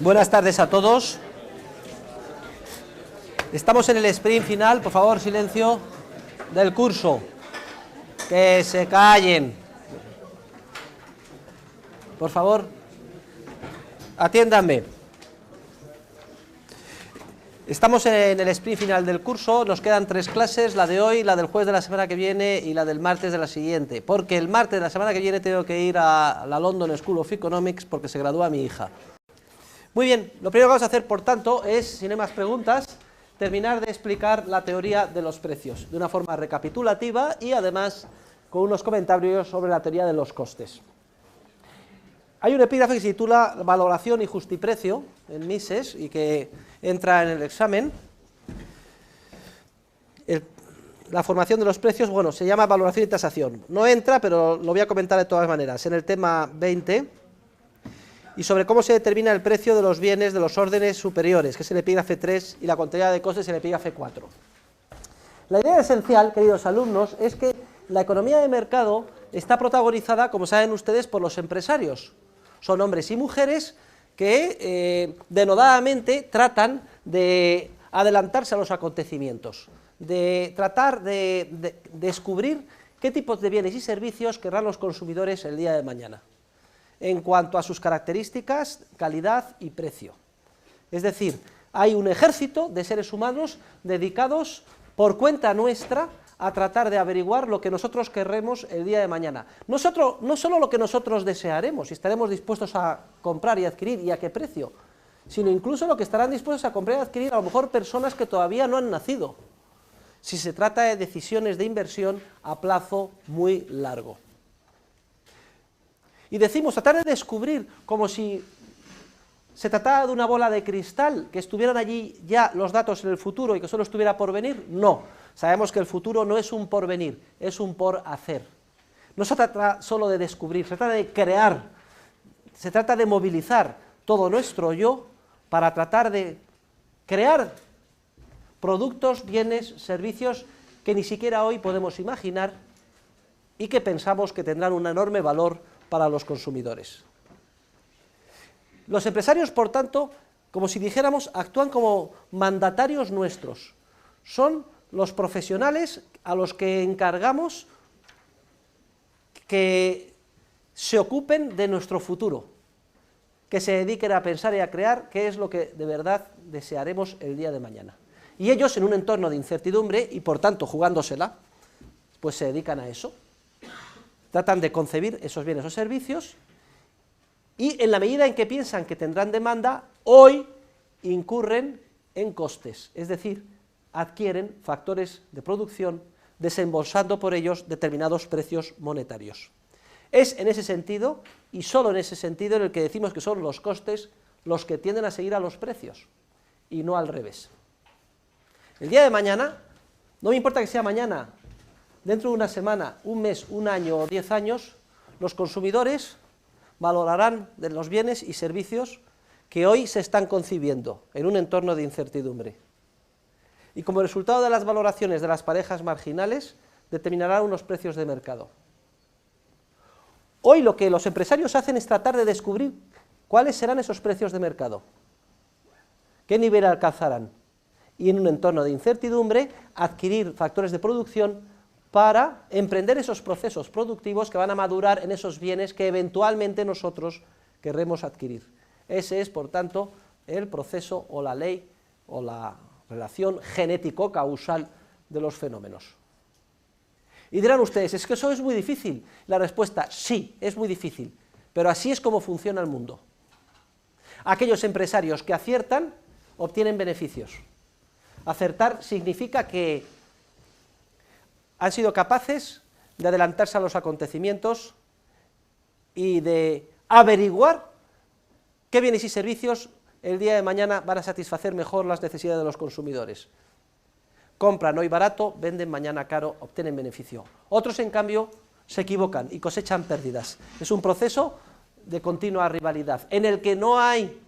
Buenas tardes a todos. Estamos en el sprint final, por favor, silencio, del curso. Que se callen. Por favor, atiéndanme. Estamos en el sprint final del curso, nos quedan 3 clases, la de hoy, la del jueves de la semana que viene y la del martes de la siguiente, porque el martes de la semana que viene tengo que ir a la London School of Economics porque se gradúa mi hija. Muy bien, lo primero que vamos a hacer, por tanto, es, si no hay más preguntas, terminar de explicar la teoría de los precios, de una forma recapitulativa y además con unos comentarios sobre la teoría de los costes. Hay un epígrafe que se titula Valoración y Justiprecio en Mises y que entra en el examen. La formación de los precios, bueno, se llama valoración y tasación. No entra, pero lo voy a comentar de todas maneras. En el tema 20, y sobre cómo se determina el precio de los bienes de los órdenes superiores, que es el epígrafe 3, y la contabilidad de costes, el epígrafe 4. La idea esencial, queridos alumnos, es que la economía de mercado está protagonizada, como saben ustedes, por los empresarios. Son hombres y mujeres que denodadamente tratan de adelantarse a los acontecimientos, de tratar de descubrir qué tipos de bienes y servicios querrán los consumidores el día de mañana, en cuanto a sus características, calidad y precio. Es decir, hay un ejército de seres humanos dedicados por cuenta nuestra a tratar de averiguar lo que nosotros querremos el día de mañana. No solo lo que nosotros desearemos y estaremos dispuestos a comprar y adquirir y a qué precio, sino incluso lo que estarán dispuestos a comprar y adquirir a lo mejor personas que todavía no han nacido, si se trata de decisiones de inversión a plazo muy largo. Y decimos, tratar de descubrir como si se tratara de una bola de cristal, que estuvieran allí ya los datos en el futuro y que solo estuviera por venir, no. Sabemos que el futuro no es un porvenir, es un por hacer. No se trata solo de descubrir, se trata de crear, se trata de movilizar todo nuestro yo para tratar de crear productos, bienes, servicios que ni siquiera hoy podemos imaginar y que pensamos que tendrán un enorme valor para los consumidores. Los empresarios, por tanto, como si dijéramos, actúan como mandatarios nuestros. Son los profesionales a los que encargamos que se ocupen de nuestro futuro, que se dediquen a pensar y a crear qué es lo que de verdad desearemos el día de mañana. Y ellos, en un entorno de incertidumbre y por tanto jugándosela, pues se dedican a eso. Tratan de concebir esos bienes o servicios y en la medida en que piensan que tendrán demanda, hoy incurren en costes, es decir, adquieren factores de producción desembolsando por ellos determinados precios monetarios. Es en ese sentido, y solo en ese sentido, en el que decimos que son los costes los que tienden a seguir a los precios, y no al revés. El día de mañana, no me importa que sea mañana, dentro de una semana, un mes, un año o 10 años, los consumidores valorarán de los bienes y servicios que hoy se están concibiendo en un entorno de incertidumbre. Y como resultado de las valoraciones de las parejas marginales, determinarán unos precios de mercado. Hoy lo que los empresarios hacen es tratar de descubrir cuáles serán esos precios de mercado, qué nivel alcanzarán, y en un entorno de incertidumbre adquirir factores de producción para emprender esos procesos productivos que van a madurar en esos bienes que eventualmente nosotros querremos adquirir. Ese es, por tanto, el proceso o la ley o la relación genético-causal de los fenómenos. Y dirán ustedes, es que eso es muy difícil. La respuesta, sí, es muy difícil, pero así es como funciona el mundo. Aquellos empresarios que aciertan obtienen beneficios. Acertar significa que han sido capaces de adelantarse a los acontecimientos y de averiguar qué bienes y servicios el día de mañana van a satisfacer mejor las necesidades de los consumidores. Compran hoy barato, venden mañana caro, obtienen beneficio. Otros, en cambio, se equivocan y cosechan pérdidas. Es un proceso de continua rivalidad, en el que no hay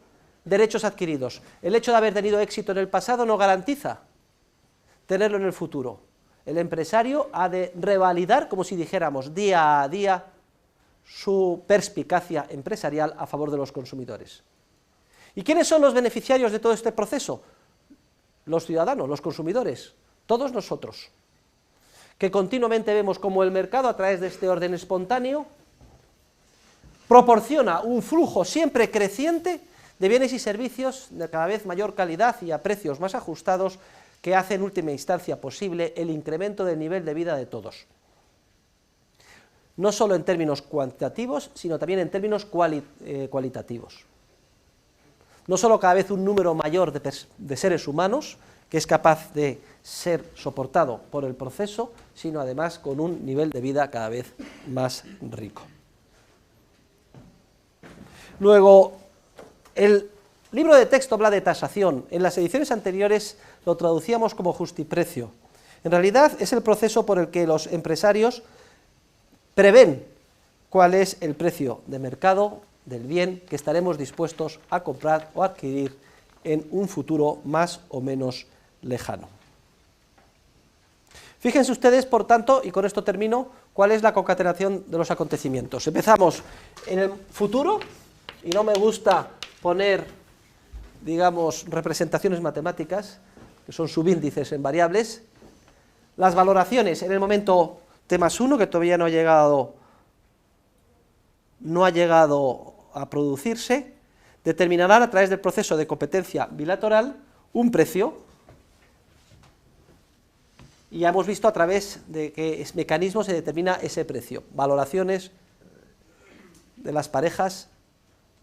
derechos adquiridos. El hecho de haber tenido éxito en el pasado no garantiza tenerlo en el futuro. El empresario ha de revalidar, como si dijéramos, día a día, su perspicacia empresarial a favor de los consumidores. ¿Y quiénes son los beneficiarios de todo este proceso? Los ciudadanos, los consumidores, todos nosotros, que continuamente vemos cómo el mercado, a través de este orden espontáneo, proporciona un flujo siempre creciente de bienes y servicios de cada vez mayor calidad y a precios más ajustados, que hace en última instancia posible el incremento del nivel de vida de todos. No solo en términos cuantitativos, sino también en términos cualitativos. No solo cada vez un número mayor de seres humanos, que es capaz de ser soportado por el proceso, sino además con un nivel de vida cada vez más rico. Luego, el libro de texto habla de tasación. En las ediciones anteriores lo traducíamos como justiprecio. En realidad es el proceso por el que los empresarios prevén cuál es el precio de mercado del bien que estaremos dispuestos a comprar o adquirir en un futuro más o menos lejano. Fíjense ustedes, por tanto, y con esto termino, cuál es la concatenación de los acontecimientos. Empezamos en el futuro, y no me gusta poner, digamos, representaciones matemáticas, que son subíndices en variables. Las valoraciones en el momento T+1, que todavía no ha llegado a producirse, determinarán a través del proceso de competencia bilateral un precio, y ya hemos visto a través de qué mecanismo se determina ese precio, valoraciones de las parejas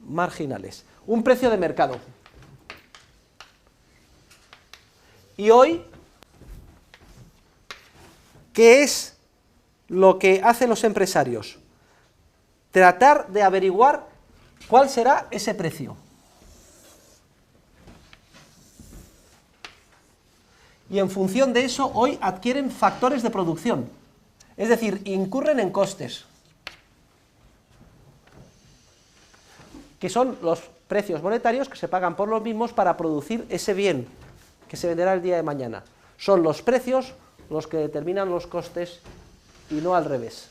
marginales, un precio de mercado. Y hoy, ¿qué es lo que hacen los empresarios? Tratar de averiguar cuál será ese precio. Y en función de eso, hoy adquieren factores de producción, es decir, incurren en costes, que son los precios monetarios que se pagan por los mismos para producir ese bien que se venderá el día de mañana. Son los precios los que determinan los costes y no al revés.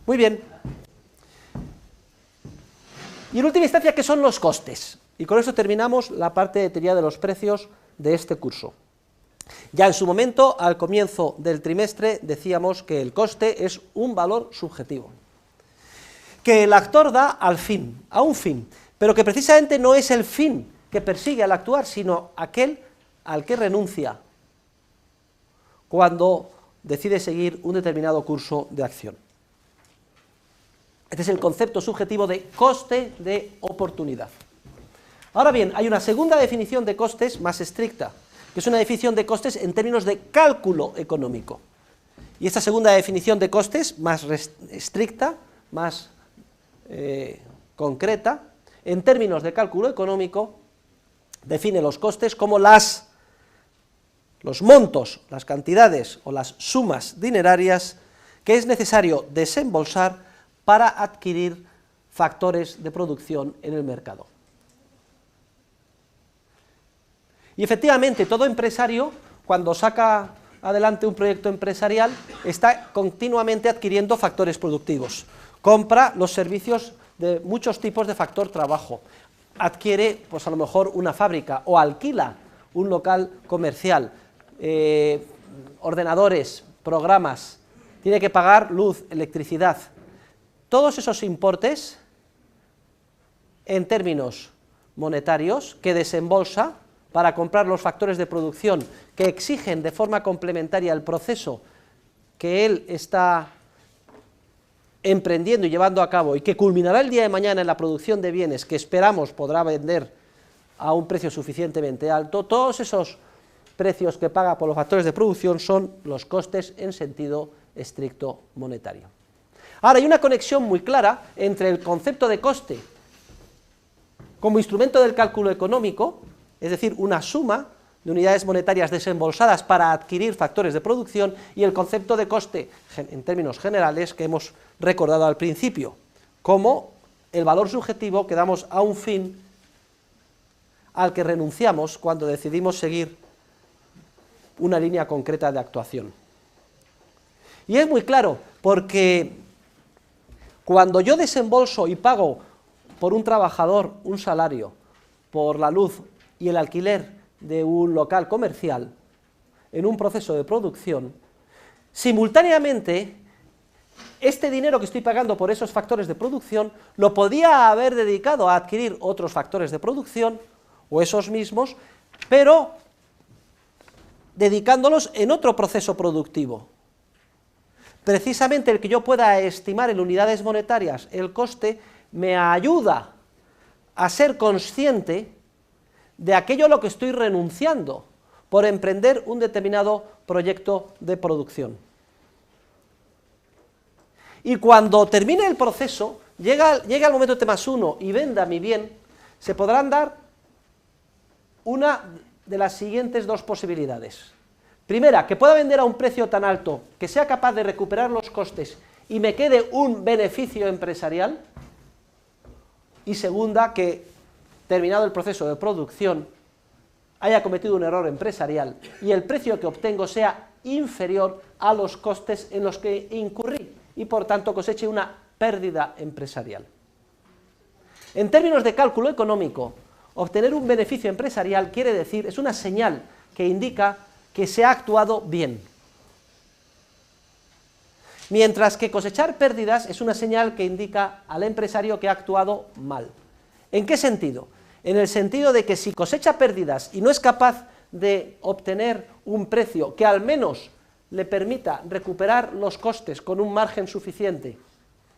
Muy bien. Y en última instancia, ¿qué son los costes? Y con esto terminamos la parte de teoría de los precios de este curso. Ya en su momento, al comienzo del trimestre, decíamos que el coste es un valor subjetivo, que el actor da al fin, a un fin, pero que precisamente no es el fin que persigue al actuar, sino aquel al que renuncia cuando decide seguir un determinado curso de acción. Este es el concepto subjetivo de coste de oportunidad. Ahora bien, hay una segunda definición de costes más estricta, que es una definición de costes en términos de cálculo económico. Y esta segunda definición de costes, más estricta, más concreta, en términos de cálculo económico, define los costes como los montos, las cantidades o las sumas dinerarias que es necesario desembolsar para adquirir factores de producción en el mercado. Y efectivamente, todo empresario, cuando saca adelante un proyecto empresarial, está continuamente adquiriendo factores productivos. Compra los servicios de muchos tipos de factor trabajo, adquiere, pues a lo mejor, una fábrica, o alquila un local comercial, ordenadores, programas, tiene que pagar luz, electricidad. Todos esos importes, en términos monetarios, que desembolsa para comprar los factores de producción que exigen de forma complementaria el proceso que él está emprendiendo y llevando a cabo y que culminará el día de mañana en la producción de bienes que esperamos podrá vender a un precio suficientemente alto, todos esos precios que paga por los factores de producción son los costes en sentido estricto monetario. Ahora, hay una conexión muy clara entre el concepto de coste como instrumento del cálculo económico, es decir, una suma de unidades monetarias desembolsadas para adquirir factores de producción, y el concepto de coste en términos generales que hemos recordado al principio, como el valor subjetivo que damos a un fin al que renunciamos cuando decidimos seguir una línea concreta de actuación. Y es muy claro, porque cuando yo desembolso y pago por un trabajador un salario, por la luz y el alquiler de un local comercial en un proceso de producción, simultáneamente este dinero que estoy pagando por esos factores de producción lo podía haber dedicado a adquirir otros factores de producción, o esos mismos, pero dedicándolos en otro proceso productivo. Precisamente el que yo pueda estimar en unidades monetarias el coste me ayuda a ser consciente de aquello a lo que estoy renunciando por emprender un determinado proyecto de producción. Y cuando termine el proceso, llega el momento T+1 y venda mi bien, se podrán dar una de las siguientes dos posibilidades. Primera, que pueda vender a un precio tan alto que sea capaz de recuperar los costes y me quede un beneficio empresarial. Y segunda, que terminado el proceso de producción haya cometido un error empresarial y el precio que obtengo sea inferior a los costes en los que incurrí y por tanto coseche una pérdida empresarial. En términos de cálculo económico, obtener un beneficio empresarial quiere decir, es una señal que indica que se ha actuado bien. Mientras que cosechar pérdidas es una señal que indica al empresario que ha actuado mal. ¿En qué sentido? En el sentido de que si cosecha pérdidas y no es capaz de obtener un precio que al menos le permita recuperar los costes con un margen suficiente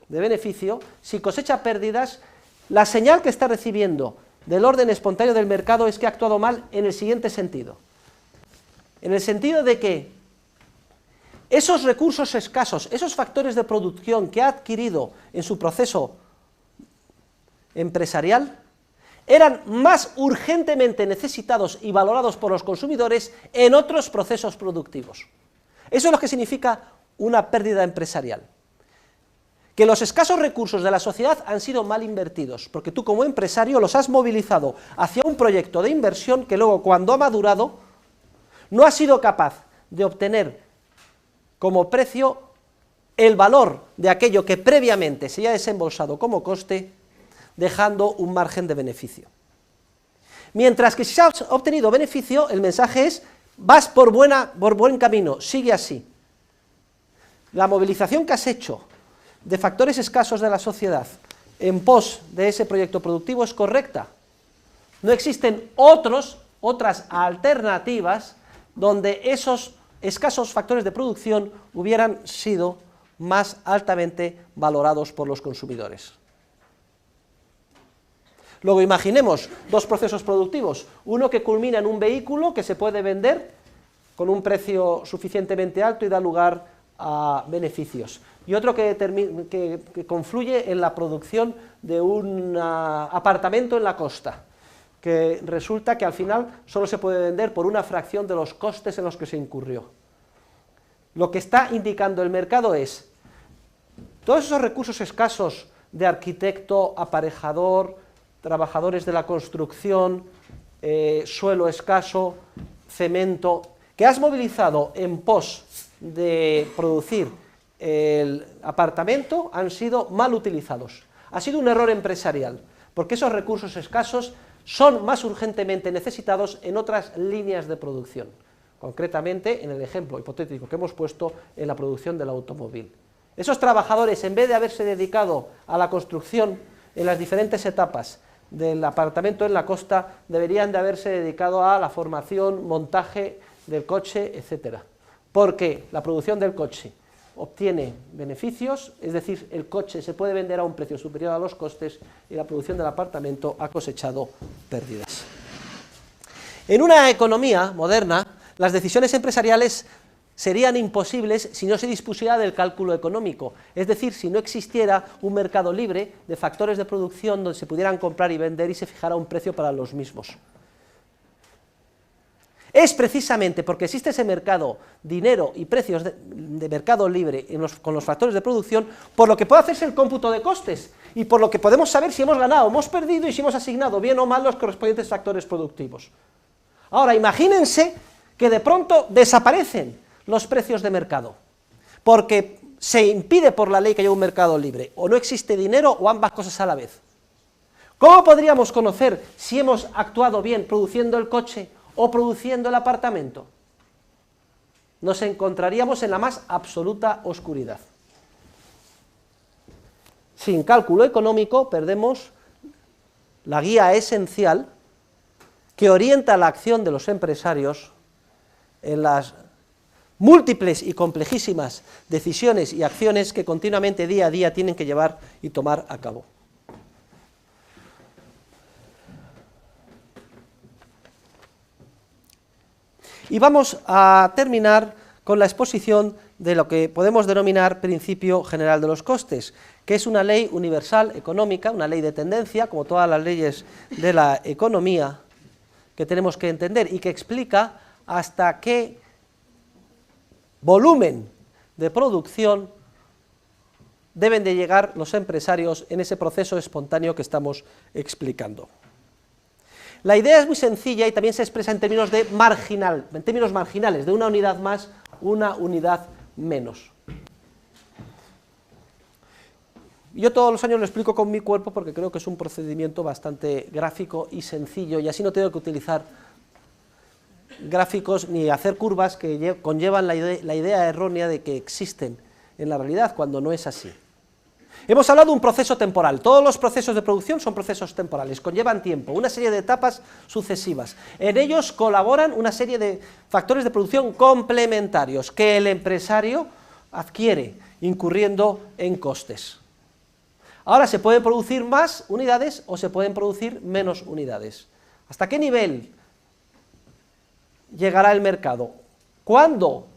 de beneficio, si cosecha pérdidas, la señal que está recibiendo del orden espontáneo del mercado es que ha actuado mal en el siguiente sentido. En el sentido de que esos recursos escasos, esos factores de producción que ha adquirido en su proceso empresarial, eran más urgentemente necesitados y valorados por los consumidores en otros procesos productivos. Eso es lo que significa una pérdida empresarial. Que los escasos recursos de la sociedad han sido mal invertidos, porque tú como empresario los has movilizado hacia un proyecto de inversión que luego, cuando ha madurado, no ha sido capaz de obtener como precio el valor de aquello que previamente se haya desembolsado como coste, dejando un margen de beneficio. Mientras que si se ha obtenido beneficio, el mensaje es: vas por buen camino, sigue así. La movilización que has hecho de factores escasos de la sociedad en pos de ese proyecto productivo es correcta. No existen otras alternativas donde esos escasos factores de producción hubieran sido más altamente valorados por los consumidores. Luego imaginemos dos procesos productivos, uno que culmina en un vehículo que se puede vender con un precio suficientemente alto y da lugar a beneficios, y otro que confluye en la producción de un apartamento en la costa, que resulta que al final solo se puede vender por una fracción de los costes en los que se incurrió. Lo que está indicando el mercado es: todos esos recursos escasos de arquitecto, aparejador, trabajadores de la construcción, suelo escaso, cemento, que has movilizado en pos de producir el apartamento, han sido mal utilizados. Ha sido un error empresarial, porque esos recursos escasos son más urgentemente necesitados en otras líneas de producción, concretamente en el ejemplo hipotético que hemos puesto en la producción del automóvil. Esos trabajadores, en vez de haberse dedicado a la construcción en las diferentes etapas del apartamento en la costa, deberían de haberse dedicado a la formación, montaje del coche, etcétera, porque la producción del coche obtiene beneficios, es decir, el coche se puede vender a un precio superior a los costes, y la producción del apartamento ha cosechado pérdidas. En una economía moderna, las decisiones empresariales serían imposibles si no se dispusiera del cálculo económico, es decir, si no existiera un mercado libre de factores de producción donde se pudieran comprar y vender y se fijara un precio para los mismos. Es precisamente porque existe ese mercado, dinero y precios de mercado libre con los factores de producción, por lo que puede hacerse el cómputo de costes y por lo que podemos saber si hemos ganado o hemos perdido y si hemos asignado bien o mal los correspondientes factores productivos. Ahora, imagínense que de pronto desaparecen los precios de mercado, porque se impide por la ley que haya un mercado libre, o no existe dinero, o ambas cosas a la vez. ¿Cómo podríamos conocer si hemos actuado bien produciendo el coche o produciendo el apartamento? Nos encontraríamos en la más absoluta oscuridad. Sin cálculo económico perdemos la guía esencial que orienta la acción de los empresarios en las múltiples y complejísimas decisiones y acciones que continuamente día a día tienen que llevar y tomar a cabo. Y vamos a terminar con la exposición de lo que podemos denominar principio general de los costes, que es una ley universal económica, una ley de tendencia, como todas las leyes de la economía, que tenemos que entender y que explica hasta qué volumen de producción deben de llegar los empresarios en ese proceso espontáneo que estamos explicando. La idea es muy sencilla y también se expresa en términos de en términos marginales, de una unidad más, una unidad menos. Yo todos los años lo explico con mi cuerpo porque creo que es un procedimiento bastante gráfico y sencillo, y así no tengo que utilizar gráficos ni hacer curvas que conllevan la idea errónea de que existen en la realidad, cuando no es así. Hemos hablado de un proceso temporal. Todos los procesos de producción son procesos temporales, conllevan tiempo, una serie de etapas sucesivas. En ellos colaboran una serie de factores de producción complementarios que el empresario adquiere incurriendo en costes. Ahora, se pueden producir más unidades o se pueden producir menos unidades. ¿Hasta qué nivel llegará el mercado? ¿Cuándo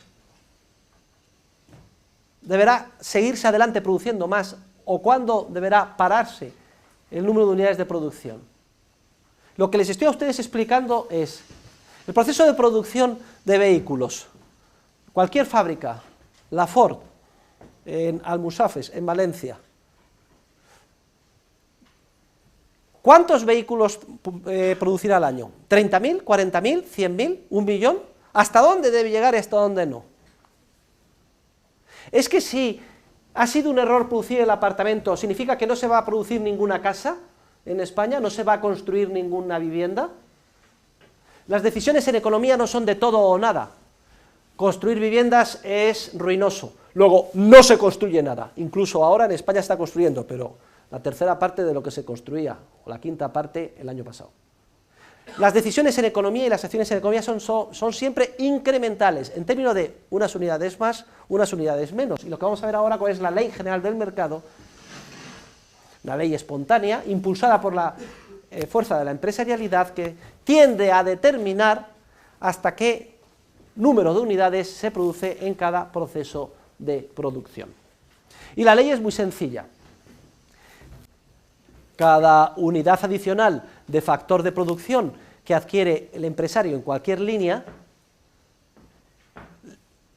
deberá seguirse adelante produciendo más o cuándo deberá pararse el número de unidades de producción? Lo que les estoy a ustedes explicando es el proceso de producción de vehículos. Cualquier fábrica, la Ford, en Almusafes, en Valencia, ¿cuántos vehículos producirá al año? ¿30.000, 40.000, 100.000, 1 millón? ¿Hasta dónde debe llegar y hasta dónde no? ¿Es que si ha sido un error producir el apartamento, significa que no se va a producir ninguna casa en España, no se va a construir ninguna vivienda? Las decisiones en economía no son de todo o nada. Construir viviendas es ruinoso, luego no se construye nada, incluso ahora en España está construyendo, pero la tercera parte de lo que se construía, o la quinta parte el año pasado. Las decisiones en economía y las acciones en economía son siempre incrementales, en términos de unas unidades más, unas unidades menos. Y lo que vamos a ver ahora es la ley general del mercado, una ley espontánea, impulsada por la fuerza de la empresarialidad, que tiende a determinar hasta qué número de unidades se produce en cada proceso de producción. Y la ley es muy sencilla. Cada unidad adicional de factor de producción que adquiere el empresario en cualquier línea,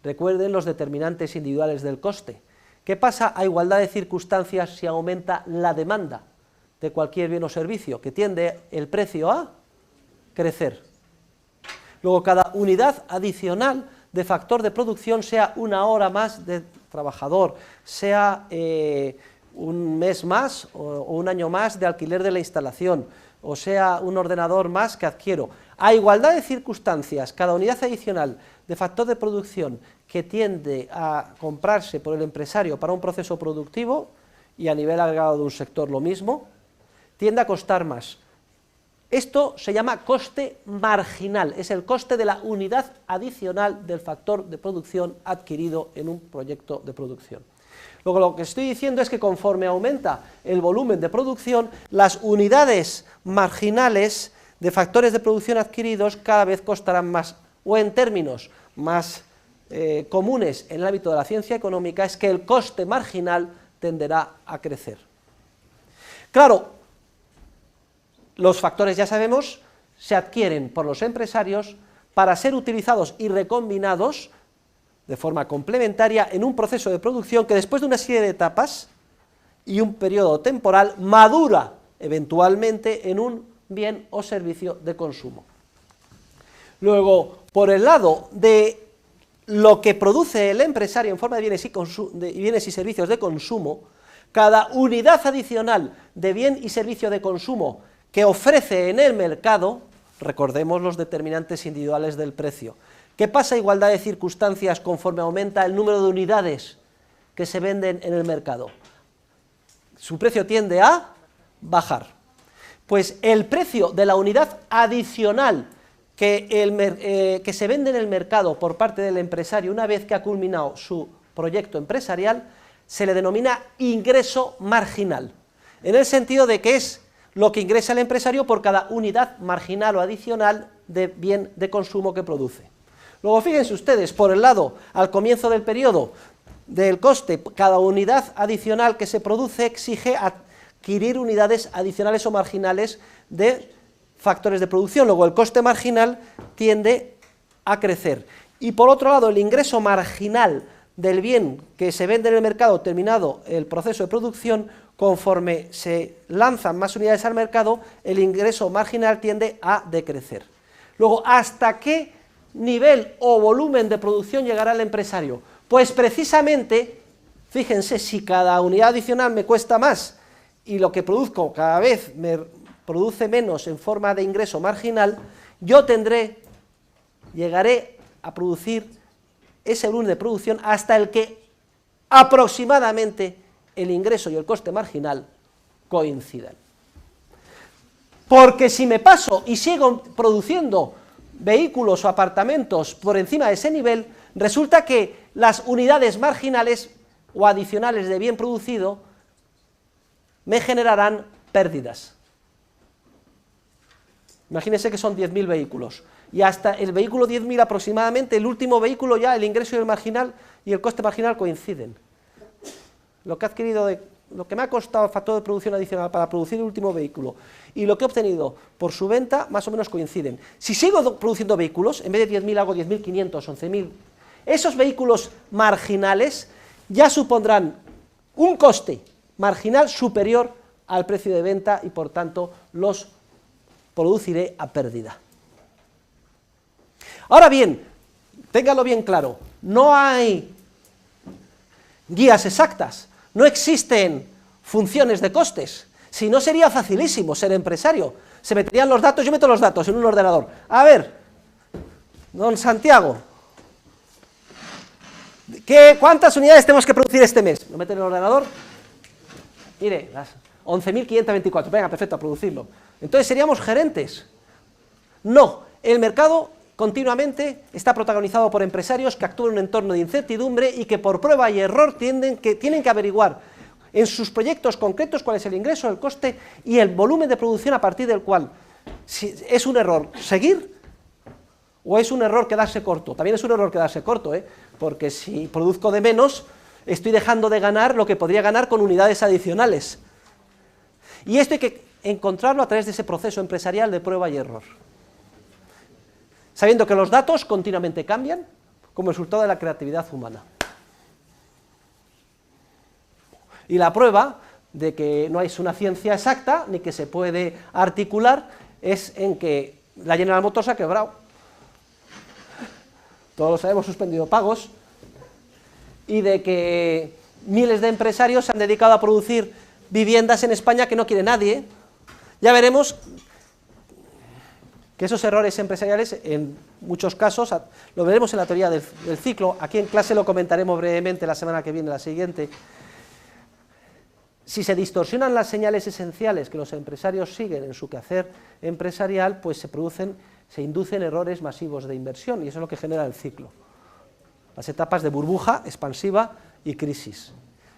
recuerden los determinantes individuales del coste. ¿Qué pasa a igualdad de circunstancias si aumenta la demanda de cualquier bien o servicio? Que tiende el precio a crecer. Luego, cada unidad adicional de factor de producción, sea una hora más de trabajador, sea un mes más o un año más de alquiler de la instalación, o sea un ordenador más que adquiero, a igualdad de circunstancias, cada unidad adicional de factor de producción que tiende a comprarse por el empresario para un proceso productivo, y a nivel agregado de un sector lo mismo, tiende a costar más. Esto se llama coste marginal, es el coste de la unidad adicional del factor de producción adquirido en un proyecto de producción. Luego, lo que estoy diciendo es que conforme aumenta el volumen de producción, las unidades marginales de factores de producción adquiridos cada vez costarán más, o en términos más comunes en el ámbito de la ciencia económica, es que el coste marginal tenderá a crecer. Claro, los factores, ya sabemos, se adquieren por los empresarios para ser utilizados y recombinados de forma complementaria en un proceso de producción que, después de una serie de etapas y un periodo temporal, madura eventualmente en un bien o servicio de consumo. Luego, por el lado de lo que produce el empresario en forma de bienes y servicios de consumo, cada unidad adicional de bien y servicio de consumo que ofrece en el mercado, recordemos los determinantes individuales del precio. ¿Qué pasa a igualdad de circunstancias conforme aumenta el número de unidades que se venden en el mercado? Su precio tiende a bajar. Pues el precio de la unidad adicional que se vende en el mercado por parte del empresario una vez que ha culminado su proyecto empresarial se le denomina ingreso marginal, en el sentido de que es lo que ingresa el empresario por cada unidad marginal o adicional de bien de consumo que produce. Luego fíjense ustedes, por el lado, al comienzo del periodo del coste, cada unidad adicional que se produce exige adquirir unidades adicionales o marginales de factores de producción, luego el coste marginal tiende a crecer. Y por otro lado, el ingreso marginal del bien que se vende en el mercado terminado el proceso de producción, conforme se lanzan más unidades al mercado, el ingreso marginal tiende a decrecer. Luego, ¿hasta qué nivel o volumen de producción llegará el empresario? Pues precisamente, fíjense, si cada unidad adicional me cuesta más y lo que produzco cada vez me produce menos en forma de ingreso marginal, yo llegaré a producir ese volumen de producción hasta el que aproximadamente el ingreso y el coste marginal coincidan. Porque si me paso y sigo produciendo vehículos o apartamentos por encima de ese nivel, resulta que las unidades marginales o adicionales de bien producido me generarán pérdidas. Imagínense que son 10.000 vehículos, y hasta el vehículo 10.000 aproximadamente, el último vehículo ya, el ingreso y el marginal y el coste marginal coinciden. Lo que he adquirido, lo que me ha costado el factor de producción adicional para producir el último vehículo y lo que he obtenido por su venta, más o menos coinciden. Si sigo produciendo vehículos, en vez de 10.000 hago 10.500, 11.000, esos vehículos marginales ya supondrán un coste marginal superior al precio de venta y por tanto los produciré a pérdida. Ahora bien, ténganlo bien claro, no hay guías exactas, no existen funciones de costes, si no sería facilísimo ser empresario, se meterían los datos, yo meto los datos en un ordenador, a ver, don Santiago, ¿cuántas unidades tenemos que producir este mes? Lo meten en el ordenador, mire, las 11.524, venga, perfecto, a producirlo. Entonces seríamos gerentes. No, el mercado continuamente está protagonizado por empresarios que actúan en un entorno de incertidumbre y que por prueba y error tienen que averiguar en sus proyectos concretos cuál es el ingreso, el coste y el volumen de producción a partir del cual, si es un error seguir o es un error quedarse corto. También es un error quedarse corto, porque si produzco de menos, estoy dejando de ganar lo que podría ganar con unidades adicionales. Y esto hay que encontrarlo a través de ese proceso empresarial de prueba y error, sabiendo que los datos continuamente cambian como resultado de la creatividad humana. Y la prueba de que no es una ciencia exacta, ni que se puede articular, es en que la General Motors ha quebrado. Todos lo sabemos, suspendido pagos, y de que miles de empresarios se han dedicado a producir viviendas en España que no quiere nadie. Ya veremos que esos errores empresariales, en muchos casos, lo veremos en la teoría del ciclo, aquí en clase lo comentaremos brevemente la semana que viene, la siguiente. Si se distorsionan las señales esenciales que los empresarios siguen en su quehacer empresarial, pues se inducen errores masivos de inversión, y eso es lo que genera el ciclo. Las etapas de burbuja expansiva y crisis.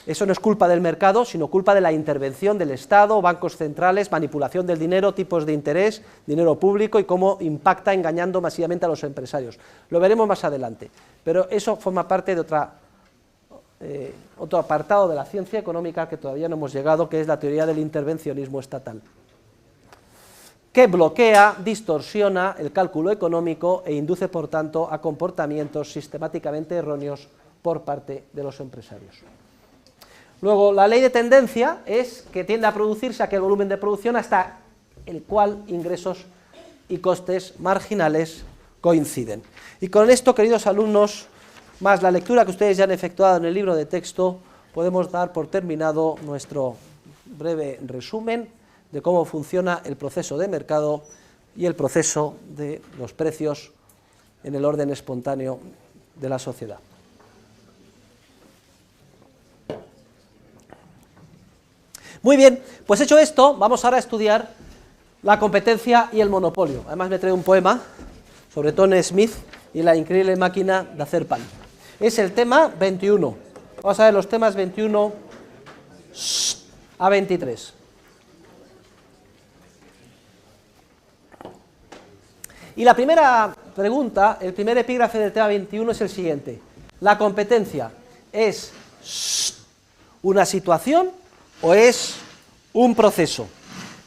Eso no es culpa del mercado, sino culpa de la intervención del Estado, bancos centrales, manipulación del dinero, tipos de interés, dinero público y cómo impacta engañando masivamente a los empresarios. Lo veremos más adelante, pero eso forma parte de otro apartado de la ciencia económica que todavía no hemos llegado, que es la teoría del intervencionismo estatal, que bloquea, distorsiona el cálculo económico e induce, por tanto, a comportamientos sistemáticamente erróneos por parte de los empresarios. Luego, la ley de tendencia es que tiende a producirse aquel volumen de producción hasta el cual ingresos y costes marginales coinciden. Y con esto, queridos alumnos, más la lectura que ustedes ya han efectuado en el libro de texto, podemos dar por terminado nuestro breve resumen de cómo funciona el proceso de mercado y el proceso de los precios en el orden espontáneo de la sociedad. Muy bien, pues hecho esto, vamos ahora a estudiar la competencia y el monopolio. Además me traigo un poema sobre Tony Smith y la increíble máquina de hacer pan. Es el tema 21. Vamos a ver los temas 21 a 23. Y la primera pregunta, el primer epígrafe del tema 21 es el siguiente. ¿La competencia es una situación o es un proceso?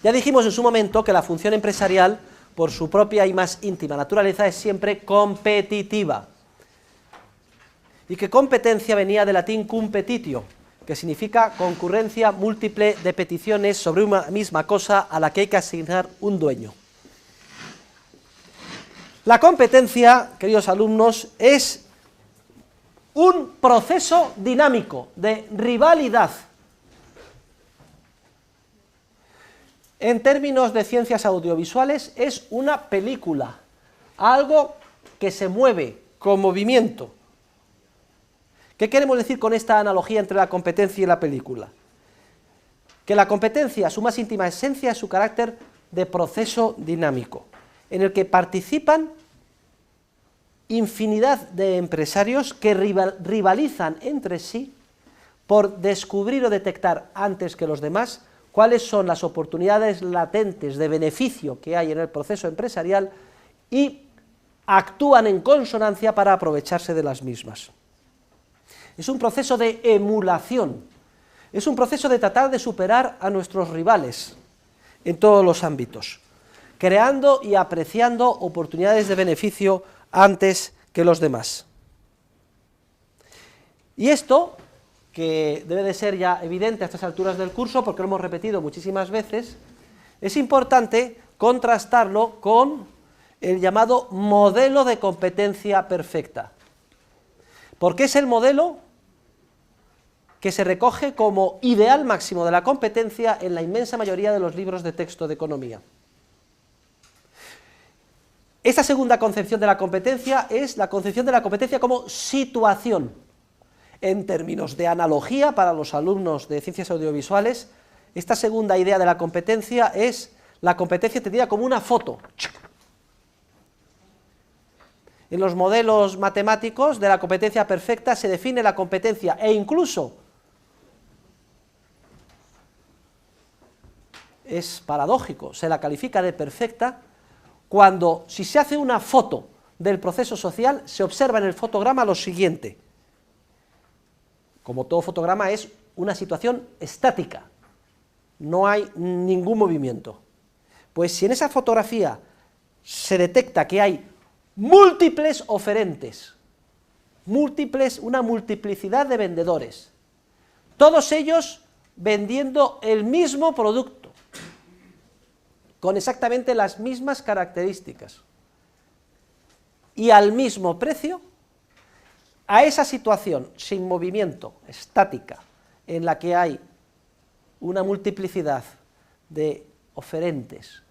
Ya dijimos en su momento que la función empresarial, por su propia y más íntima naturaleza, es siempre competitiva. Y que competencia venía del latín competitio, que significa concurrencia múltiple de peticiones sobre una misma cosa a la que hay que asignar un dueño. La competencia, queridos alumnos, es un proceso dinámico de rivalidad. En términos de ciencias audiovisuales, es una película, algo que se mueve con movimiento. ¿Qué queremos decir con esta analogía entre la competencia y la película? Que la competencia, su más íntima esencia, es su carácter de proceso dinámico, en el que participan infinidad de empresarios que rivalizan entre sí por descubrir o detectar antes que los demás cuáles son las oportunidades latentes de beneficio que hay en el proceso empresarial y actúan en consonancia para aprovecharse de las mismas. Es un proceso de emulación, es un proceso de tratar de superar a nuestros rivales en todos los ámbitos, creando y apreciando oportunidades de beneficio antes que los demás. Y esto, que debe de ser ya evidente a estas alturas del curso, porque lo hemos repetido muchísimas veces, es importante contrastarlo con el llamado modelo de competencia perfecta. Porque es el modelo que se recoge como ideal máximo de la competencia en la inmensa mayoría de los libros de texto de economía. Esta segunda concepción de la competencia es la concepción de la competencia como situación. En términos de analogía para los alumnos de ciencias audiovisuales, esta segunda idea de la competencia es la competencia entendida como una foto. En los modelos matemáticos de la competencia perfecta se define la competencia e incluso es paradójico, se la califica de perfecta cuando, si se hace una foto del proceso social, se observa en el fotograma lo siguiente. Como todo fotograma es una situación estática, no hay ningún movimiento. Pues si en esa fotografía se detecta que hay múltiples oferentes, una multiplicidad de vendedores, todos ellos vendiendo el mismo producto, con exactamente las mismas características y al mismo precio, a esa situación sin movimiento, estática, en la que hay una multiplicidad de oferentes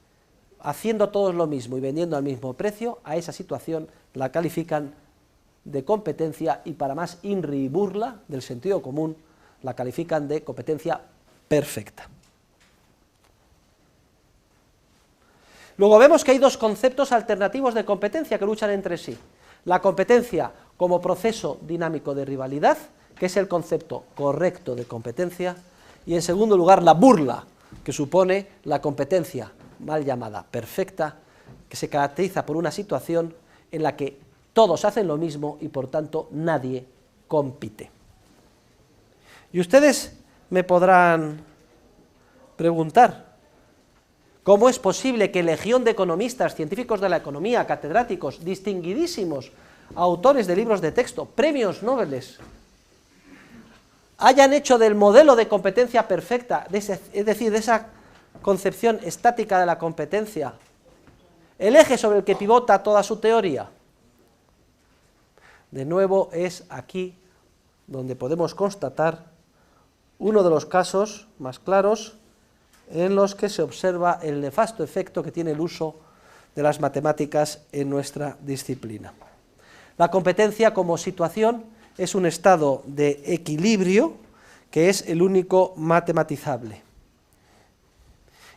haciendo todos lo mismo y vendiendo al mismo precio, a esa situación la califican de competencia y, para más inri y burla del sentido común, la califican de competencia perfecta. Luego vemos que hay dos conceptos alternativos de competencia que luchan entre sí. La competencia como proceso dinámico de rivalidad, que es el concepto correcto de competencia, y en segundo lugar la burla, que supone la competencia mal llamada perfecta, que se caracteriza por una situación en la que todos hacen lo mismo y por tanto nadie compite. Y ustedes me podrán preguntar, ¿cómo es posible que legión de economistas, científicos de la economía, catedráticos, distinguidísimos, autores de libros de texto, premios Nobel, hayan hecho del modelo de competencia perfecta, es decir, de esa concepción estática de la competencia, el eje sobre el que pivota toda su teoría? De nuevo es aquí donde podemos constatar uno de los casos más claros en los que se observa el nefasto efecto que tiene el uso de las matemáticas en nuestra disciplina. La competencia como situación es un estado de equilibrio que es el único matematizable.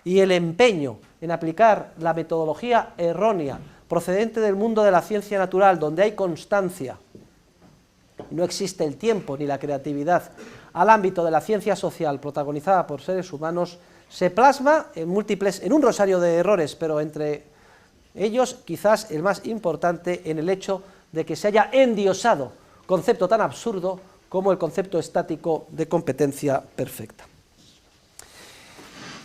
Y el empeño en aplicar la metodología errónea procedente del mundo de la ciencia natural, donde hay constancia, no existe el tiempo ni la creatividad, al ámbito de la ciencia social protagonizada por seres humanos, se plasma en un rosario de errores, pero entre ellos quizás el más importante en el hecho de que se haya endiosado concepto tan absurdo como el concepto estático de competencia perfecta.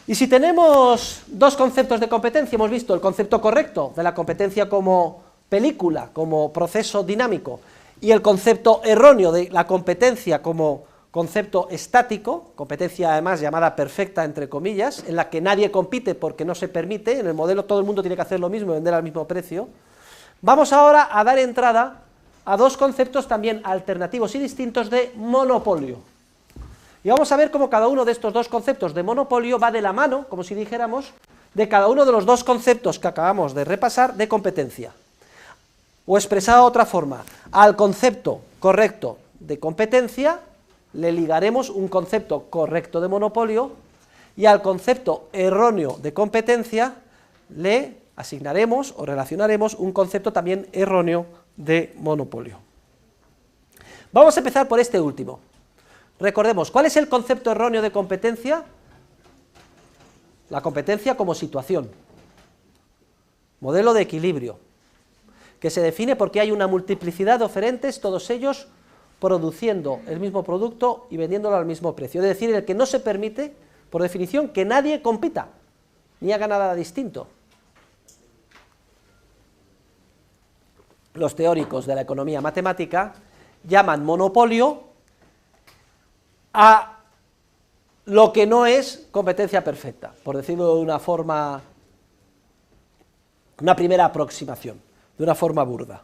Y si tenemos dos conceptos de competencia, hemos visto el concepto correcto de la competencia como película, como proceso dinámico, y el concepto erróneo de la competencia como concepto estático, competencia además llamada perfecta entre comillas, en la que nadie compite porque no se permite, en el modelo todo el mundo tiene que hacer lo mismo y vender al mismo precio. Vamos ahora a dar entrada a dos conceptos también alternativos y distintos de monopolio. Y vamos a ver cómo cada uno de estos dos conceptos de monopolio va de la mano, como si dijéramos, de cada uno de los dos conceptos que acabamos de repasar de competencia. O expresado de otra forma, al concepto correcto de competencia le ligaremos un concepto correcto de monopolio y al concepto erróneo de competencia le asignaremos o relacionaremos un concepto también erróneo de monopolio. Vamos a empezar por este último. Recordemos, ¿cuál es el concepto erróneo de competencia? La competencia como situación, modelo de equilibrio, que se define porque hay una multiplicidad de oferentes, todos ellos produciendo el mismo producto y vendiéndolo al mismo precio, es decir, el que no se permite, por definición, que nadie compita, ni haga nada distinto. Los teóricos de la economía matemática llaman monopolio a lo que no es competencia perfecta, por decirlo de una forma, una primera aproximación, de una forma burda.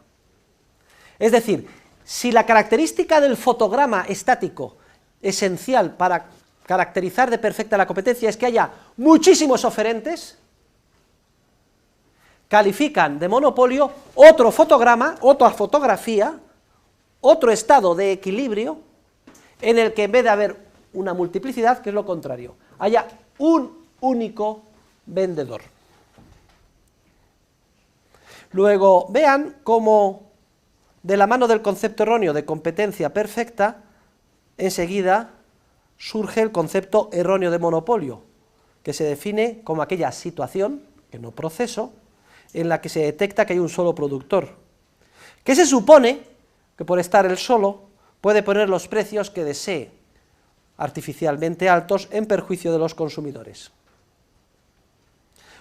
Es decir, si la característica del fotograma estático esencial para caracterizar de perfecta la competencia es que haya muchísimos oferentes, califican de monopolio otro fotograma, otra fotografía, otro estado de equilibrio, en el que en vez de haber una multiplicidad, que es lo contrario, haya un único vendedor. Luego, vean cómo de la mano del concepto erróneo de competencia perfecta, enseguida surge el concepto erróneo de monopolio, que se define como aquella situación, que no proceso, en la que se detecta que hay un solo productor, que se supone que por estar él solo puede poner los precios que desee, artificialmente altos, en perjuicio de los consumidores.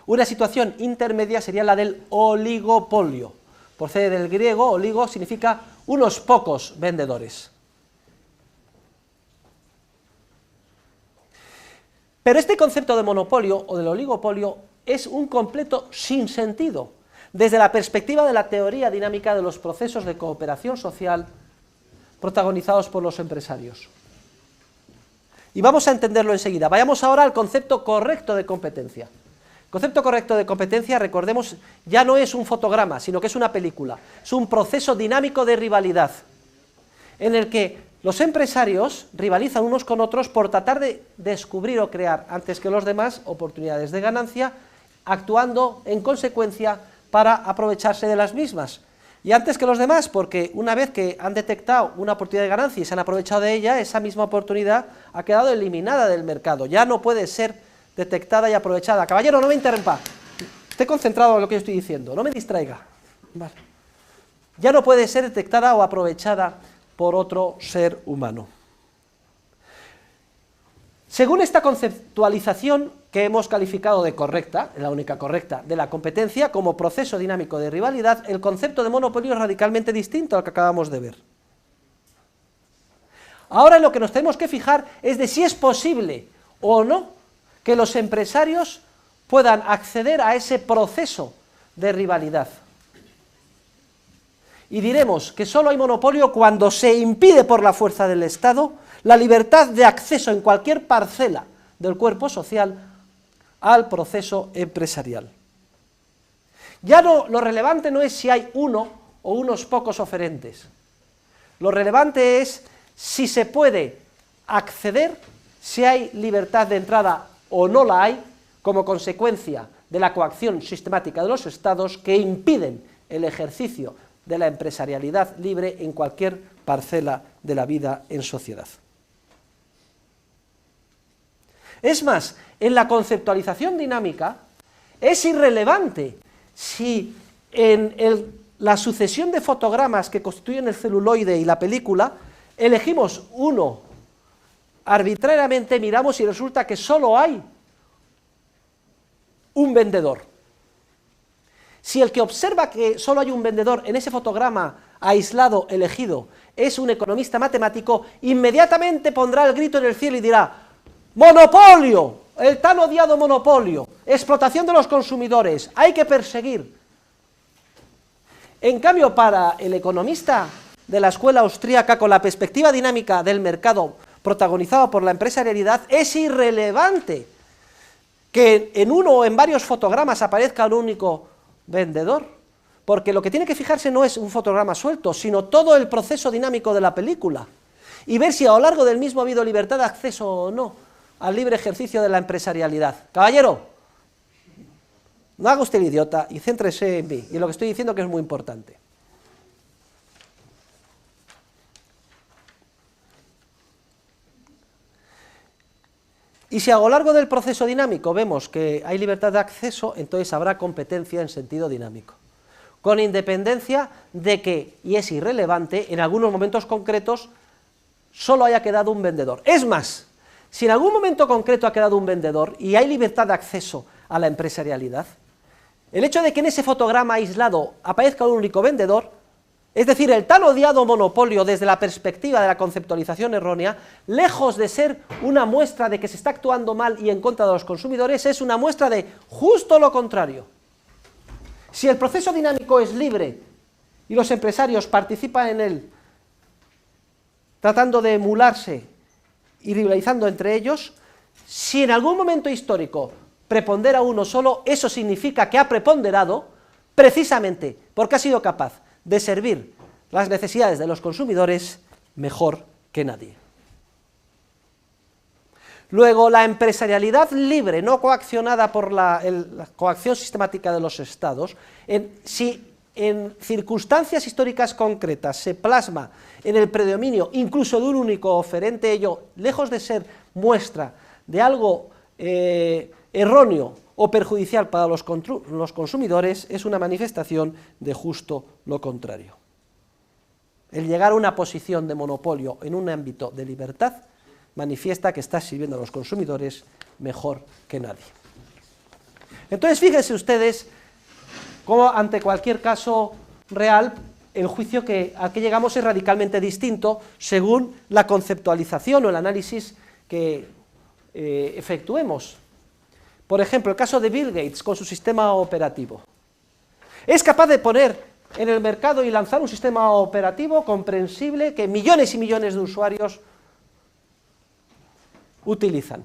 Una situación intermedia sería la del oligopolio. Procede del griego, oligo significa unos pocos vendedores. Pero este concepto de monopolio o del oligopolio es un completo sinsentido, desde la perspectiva de la teoría dinámica de los procesos de cooperación social protagonizados por los empresarios. Y vamos a entenderlo enseguida. Vayamos ahora al concepto correcto de competencia. El concepto correcto de competencia, recordemos, ya no es un fotograma, sino que es una película. Es un proceso dinámico de rivalidad, en el que los empresarios rivalizan unos con otros por tratar de descubrir o crear, antes que los demás, oportunidades de ganancia, actuando en consecuencia para aprovecharse de las mismas. Y antes que los demás, porque una vez que han detectado una oportunidad de ganancia y se han aprovechado de ella, esa misma oportunidad ha quedado eliminada del mercado, ya no puede ser detectada y aprovechada. Caballero, no me interrumpa, esté concentrado en lo que yo estoy diciendo, no me distraiga. Vale. Ya no puede ser detectada o aprovechada por otro ser humano. Según esta conceptualización que hemos calificado de correcta, la única correcta, de la competencia como proceso dinámico de rivalidad, el concepto de monopolio es radicalmente distinto al que acabamos de ver. Ahora lo que nos tenemos que fijar es de si es posible o no que los empresarios puedan acceder a ese proceso de rivalidad. Y diremos que solo hay monopolio cuando se impide por la fuerza del Estado la libertad de acceso en cualquier parcela del cuerpo social al proceso empresarial. Ya no, lo relevante no es si hay uno o unos pocos oferentes, lo relevante es si se puede acceder, si hay libertad de entrada o no la hay, como consecuencia de la coacción sistemática de los estados que impiden el ejercicio de la empresarialidad libre en cualquier parcela de la vida en sociedad. Es más, en la conceptualización dinámica es irrelevante si en la sucesión de fotogramas que constituyen el celuloide y la película elegimos uno arbitrariamente, miramos y resulta que solo hay un vendedor. Si el que observa que solo hay un vendedor en ese fotograma aislado, elegido, es un economista matemático, inmediatamente pondrá el grito en el cielo y dirá: ¡monopolio! El tan odiado monopolio, explotación de los consumidores, hay que perseguir. En cambio, para el economista de la escuela austríaca, con la perspectiva dinámica del mercado protagonizado por la empresarialidad, es irrelevante que en uno o en varios fotogramas aparezca un único vendedor, porque lo que tiene que fijarse no es un fotograma suelto, sino todo el proceso dinámico de la película, y ver si a lo largo del mismo ha habido libertad de acceso o no al libre ejercicio de la empresarialidad. Caballero, no haga usted el idiota y céntrese en mí, y en lo que estoy diciendo, que es muy importante. Y si a lo largo del proceso dinámico vemos que hay libertad de acceso, entonces habrá competencia en sentido dinámico, con independencia de que, y es irrelevante, en algunos momentos concretos solo haya quedado un vendedor. Es más, si en algún momento concreto ha quedado un vendedor y hay libertad de acceso a la empresarialidad, el hecho de que en ese fotograma aislado aparezca un único vendedor, es decir, el tan odiado monopolio desde la perspectiva de la conceptualización errónea, lejos de ser una muestra de que se está actuando mal y en contra de los consumidores, es una muestra de justo lo contrario. Si el proceso dinámico es libre y los empresarios participan en él tratando de emularse y rivalizando entre ellos, si en algún momento histórico prepondera uno solo, eso significa que ha preponderado precisamente porque ha sido capaz de servir las necesidades de los consumidores mejor que nadie. Luego, la empresarialidad libre, no coaccionada por la coacción sistemática de los estados, si en circunstancias históricas concretas se plasma en el predominio incluso de un único oferente, ello, lejos de ser muestra de algo erróneo o perjudicial para los consumidores, es una manifestación de justo lo contrario. El llegar a una posición de monopolio en un ámbito de libertad manifiesta que está sirviendo a los consumidores mejor que nadie. Entonces, fíjense ustedes cómo ante cualquier caso real el juicio al que llegamos es radicalmente distinto según la conceptualización o el análisis que efectuemos. Por ejemplo, el caso de Bill Gates con su sistema operativo. Es capaz de poner en el mercado y lanzar un sistema operativo comprensible que millones y millones de usuarios utilizan.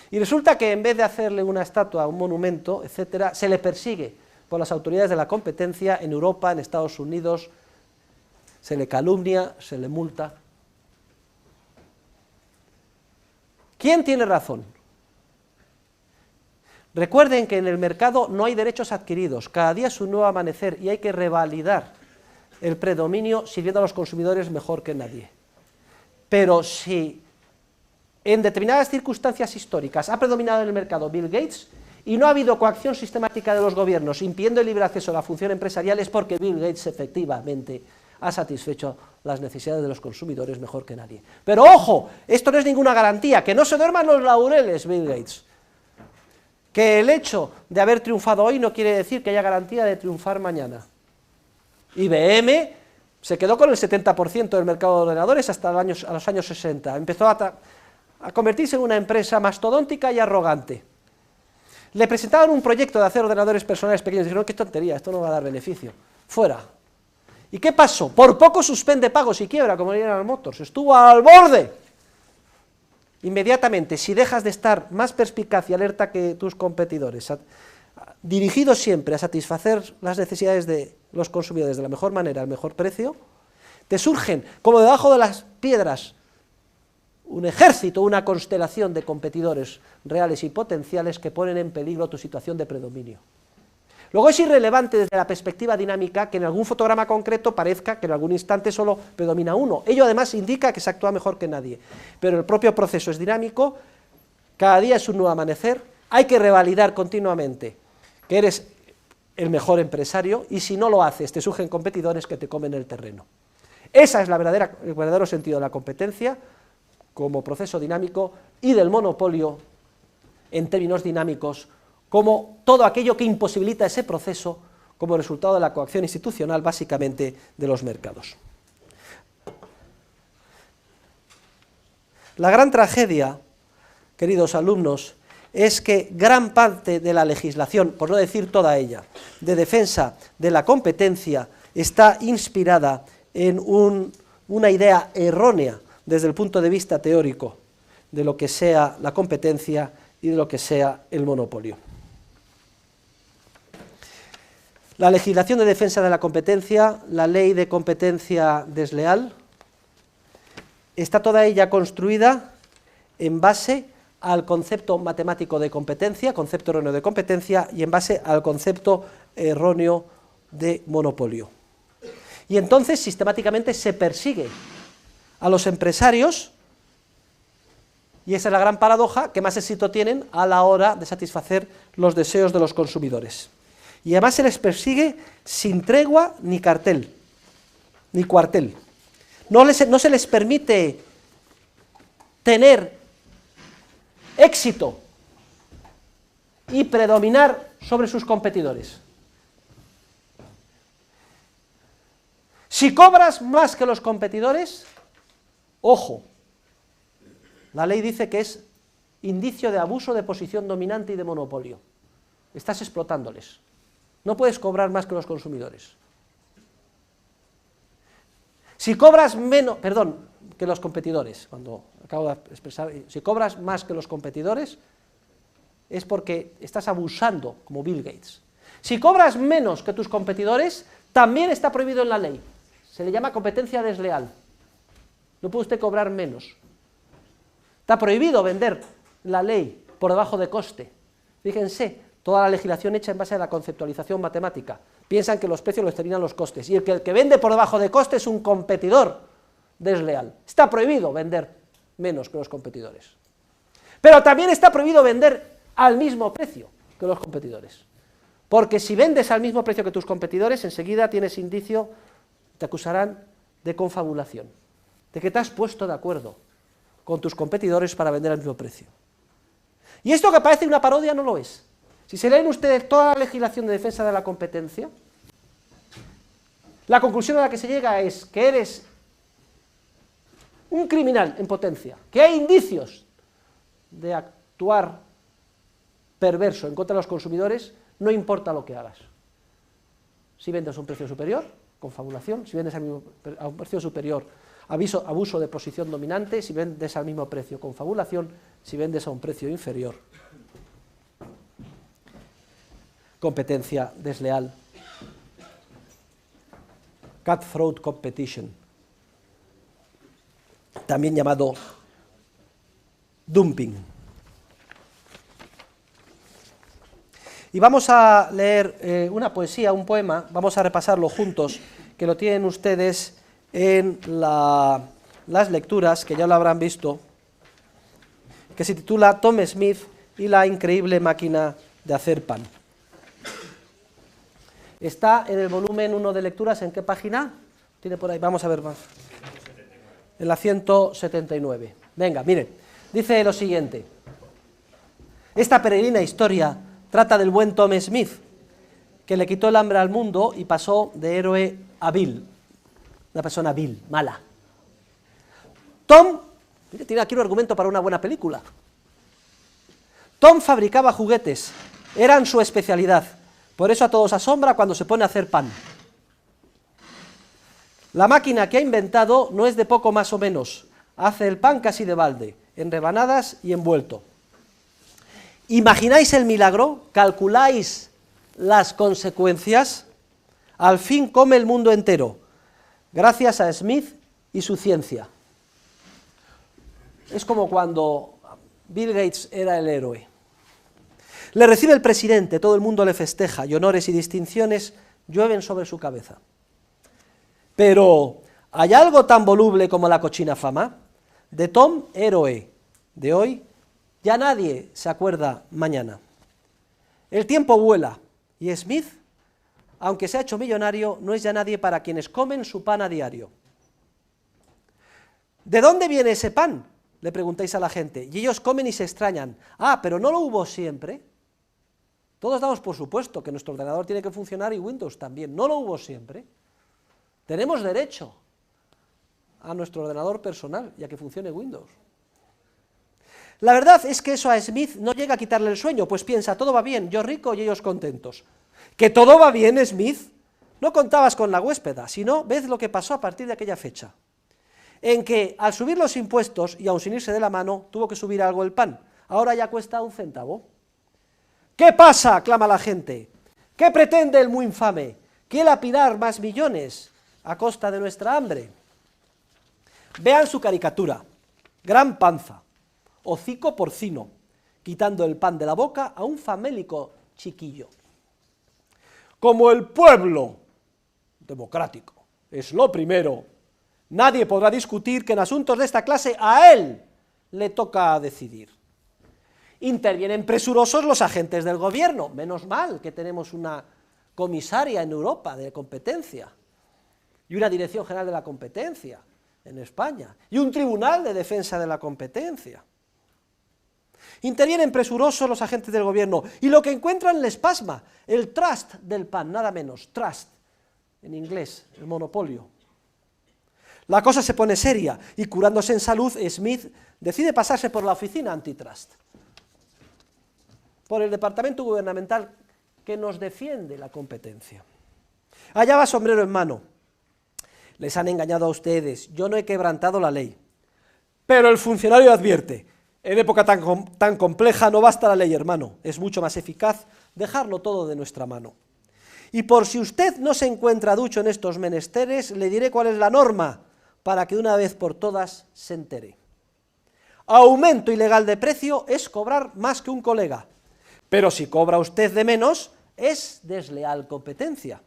Y resulta que en vez de hacerle una estatua, un monumento, etcétera, se le persigue por las autoridades de la competencia en Europa, en Estados Unidos, se le calumnia, se le multa. ¿Quién tiene razón? Recuerden que en el mercado no hay derechos adquiridos, cada día es un nuevo amanecer y hay que revalidar el predominio sirviendo a los consumidores mejor que nadie. Pero si en determinadas circunstancias históricas ha predominado en el mercado Bill Gates y no ha habido coacción sistemática de los gobiernos impidiendo el libre acceso a la función empresarial, es porque Bill Gates efectivamente ha satisfecho las necesidades de los consumidores mejor que nadie. Pero ojo, esto no es ninguna garantía, que no se duerman los laureles Bill Gates. Que el hecho de haber triunfado hoy no quiere decir que haya garantía de triunfar mañana. IBM se quedó con el 70% del mercado de ordenadores hasta los años 60. Empezó a convertirse en una empresa mastodóntica y arrogante. Le presentaron un proyecto de hacer ordenadores personales pequeños y dijeron: qué tontería, esto no va a dar beneficio, fuera. ¿Y qué pasó? Por poco suspende pagos y quiebra, como General Motors, estuvo al borde. Inmediatamente, si dejas de estar más perspicaz y alerta que tus competidores, dirigido siempre a satisfacer las necesidades de los consumidores de la mejor manera, al mejor precio, te surgen, como debajo de las piedras, un ejército, una constelación de competidores reales y potenciales que ponen en peligro tu situación de predominio. Luego es irrelevante desde la perspectiva dinámica que en algún fotograma concreto parezca que en algún instante solo predomina uno. Ello además indica que se actúa mejor que nadie, pero el propio proceso es dinámico, cada día es un nuevo amanecer, hay que revalidar continuamente que eres el mejor empresario y si no lo haces te surgen competidores que te comen el terreno. Ese es el verdadero sentido de la competencia como proceso dinámico y del monopolio en términos dinámicos como todo aquello que imposibilita ese proceso como resultado de la coacción institucional básicamente de los mercados. La gran tragedia, queridos alumnos, es que gran parte de la legislación, por no decir toda ella, de defensa de la competencia está inspirada en una idea errónea desde el punto de vista teórico de lo que sea la competencia y de lo que sea el monopolio. La legislación de defensa de la competencia, la ley de competencia desleal, está toda ella construida en base al concepto matemático de competencia, concepto erróneo de competencia, y en base al concepto erróneo de monopolio. Y entonces sistemáticamente se persigue a los empresarios, y esa es la gran paradoja, que más éxito tienen a la hora de satisfacer los deseos de los consumidores. Y además se les persigue sin tregua ni cartel, ni cuartel. No se les permite tener éxito y predominar sobre sus competidores. Si cobras más que los competidores, ojo, la ley dice que es indicio de abuso de posición dominante y de monopolio. Estás explotándoles. No puedes cobrar más que los consumidores. Si cobras menos, que los competidores, cuando acabo de expresar, si cobras más que los competidores, es porque estás abusando, como Bill Gates. Si cobras menos que tus competidores, también está prohibido en la ley. Se le llama competencia desleal. No puede usted cobrar menos. Está prohibido vender la ley por debajo de coste. Fíjense, toda la legislación hecha en base a la conceptualización matemática. Piensan que los precios los determinan los costes, y el que vende por debajo de coste es un competidor desleal. Está prohibido vender menos que los competidores. Pero también está prohibido vender al mismo precio que los competidores. Porque si vendes al mismo precio que tus competidores, enseguida tienes indicio, te acusarán de confabulación, de que te has puesto de acuerdo con tus competidores para vender al mismo precio. Y esto que parece una parodia no lo es. Si se leen ustedes toda la legislación de defensa de la competencia, la conclusión a la que se llega es que eres un criminal en potencia, que hay indicios de actuar perverso en contra de los consumidores, no importa lo que hagas. Si vendes a un precio superior, confabulación; si vendes a un precio superior, abuso de posición dominante; si vendes al mismo precio, confabulación; si vendes a un precio inferior, competencia desleal, cutthroat competition, también llamado dumping. Y vamos a leer una poesía, un poema, vamos a repasarlo juntos, que lo tienen ustedes en las lecturas, que ya lo habrán visto, que se titula Tom Smith y la increíble máquina de hacer pan. Está en el volumen 1 de lecturas, ¿en qué página? Tiene por ahí, vamos a ver más. En la 179. Venga, miren, dice lo siguiente. Esta peregrina historia trata del buen Tom Smith, que le quitó el hambre al mundo y pasó de héroe a vil, una persona vil, mala. Tom, tiene aquí un argumento para una buena película. Tom fabricaba juguetes, eran su especialidad. Por eso a todos asombra cuando se pone a hacer pan. La máquina que ha inventado no es de poco más o menos, hace el pan casi de balde, en rebanadas y envuelto. ¿Imagináis el milagro? ¿Calculáis las consecuencias? Al fin come el mundo entero, gracias a Smith y su ciencia. Es como cuando Bill Gates era el héroe. Le recibe el presidente, todo el mundo le festeja, y honores y distinciones llueven sobre su cabeza. Pero, ¿hay algo tan voluble como la cochina fama? De Tom, héroe de hoy, ya nadie se acuerda mañana. El tiempo vuela, y Smith, aunque se ha hecho millonario, no es ya nadie para quienes comen su pan a diario. ¿De dónde viene ese pan?, le preguntáis a la gente, y ellos comen y se extrañan. Ah, pero ¿no lo hubo siempre? Todos damos por supuesto que nuestro ordenador tiene que funcionar y Windows también. ¿No lo hubo siempre? Tenemos derecho a nuestro ordenador personal y a que funcione Windows. La verdad es que eso a Smith no llega a quitarle el sueño, pues piensa, todo va bien, yo rico y ellos contentos. ¿Que todo va bien, Smith? No contabas con la huéspeda, sino ved lo que pasó a partir de aquella fecha, en que al subir los impuestos, y aun sin irse de la mano, tuvo que subir algo el pan. Ahora ya cuesta 1 centavo. ¿Qué pasa?, clama la gente. ¿Qué pretende el muy infame? ¿Quiere lapidar más millones a costa de nuestra hambre? Vean su caricatura. Gran panza, hocico porcino, quitando el pan de la boca a un famélico chiquillo. Como el pueblo democrático es lo primero, nadie podrá discutir que en asuntos de esta clase a él le toca decidir. Intervienen presurosos los agentes del gobierno, menos mal que tenemos una comisaria en Europa de competencia, y una Dirección General de la Competencia en España, y un Tribunal de Defensa de la Competencia. Intervienen presurosos los agentes del gobierno, y lo que encuentran les pasma, el trust del pan, nada menos, trust, en inglés, el monopolio. La cosa se pone seria, y curándose en salud, Smith decide pasarse por la oficina antitrust, por el departamento gubernamental que nos defiende la competencia. Allá va sombrero en mano. Les han engañado a ustedes, yo no he quebrantado la ley. Pero el funcionario advierte, en época tan compleja no basta la ley, hermano, es mucho más eficaz dejarlo todo de nuestra mano. Y por si usted no se encuentra ducho en estos menesteres, le diré cuál es la norma, para que de una vez por todas se entere. Aumento ilegal de precio es cobrar más que un colega, pero si cobra usted de menos, es desleal competencia.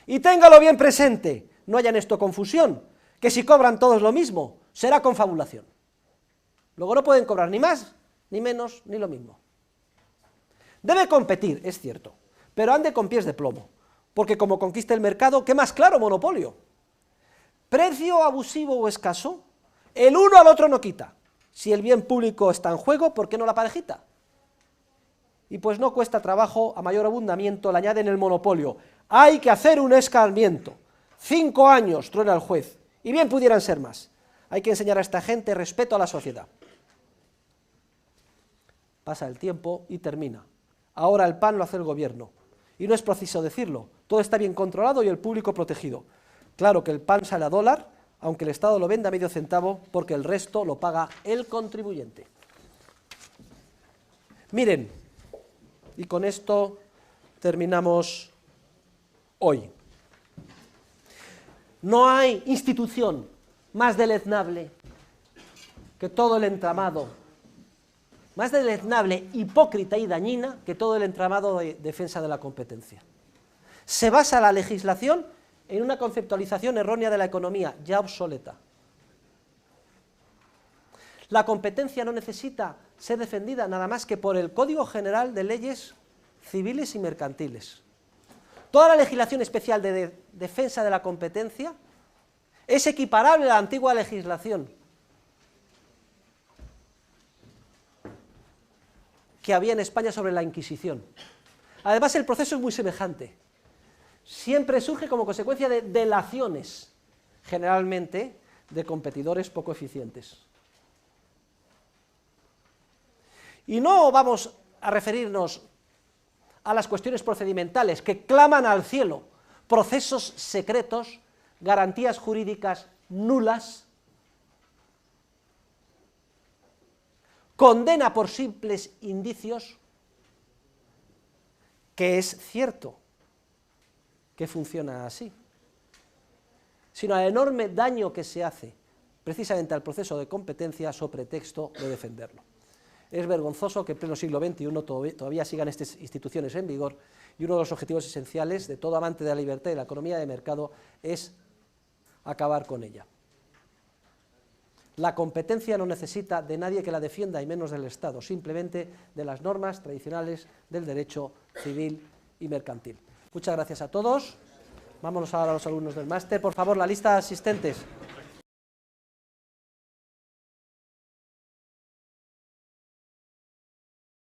Y téngalo bien presente, no haya en esto confusión, que si cobran todos lo mismo, será confabulación. Luego no pueden cobrar ni más, ni menos, ni lo mismo. Debe competir, es cierto, pero ande con pies de plomo, porque como conquista el mercado, ¿qué más claro monopolio? Precio abusivo o escaso, el uno al otro no quita. Si el bien público está en juego, ¿por qué no la parejita? Y pues no cuesta trabajo, a mayor abundamiento le añaden el monopolio. Hay que hacer un escarmiento. 5 años, truena el juez, y bien pudieran ser más. Hay que enseñar a esta gente respeto a la sociedad. Pasa el tiempo y termina. Ahora el pan lo hace el gobierno. Y no es preciso decirlo, todo está bien controlado y el público protegido. Claro que el pan sale a dólar, aunque el Estado lo venda a medio centavo, porque el resto lo paga el contribuyente. Miren, y con esto terminamos hoy. No hay institución más deleznable que todo el entramado, más deleznable, hipócrita y dañina que todo el entramado de defensa de la competencia. Se basa la legislación en una conceptualización errónea de la economía, ya obsoleta. La competencia no necesita ser defendida nada más que por el Código General de Leyes Civiles y Mercantiles. Toda la legislación especial de defensa de la competencia es equiparable a la antigua legislación que había en España sobre la Inquisición. Además, el proceso es muy semejante. Siempre surge como consecuencia de delaciones, generalmente de competidores poco eficientes. Y no vamos a referirnos a las cuestiones procedimentales que claman al cielo, procesos secretos garantías jurídicas nulas, condena por simples indicios, que es cierto que funciona así, sino al enorme daño que se hace precisamente al proceso de competencia sobre pretexto de defenderlo. Es vergonzoso que en pleno siglo XXI todavía sigan estas instituciones en vigor, y uno de los objetivos esenciales de todo amante de la libertad y de la economía de mercado es acabar con ella. La competencia no necesita de nadie que la defienda, y menos del Estado, simplemente de las normas tradicionales del derecho civil y mercantil. Muchas gracias a todos. Vámonos ahora a los alumnos del máster. Por favor, la lista de asistentes.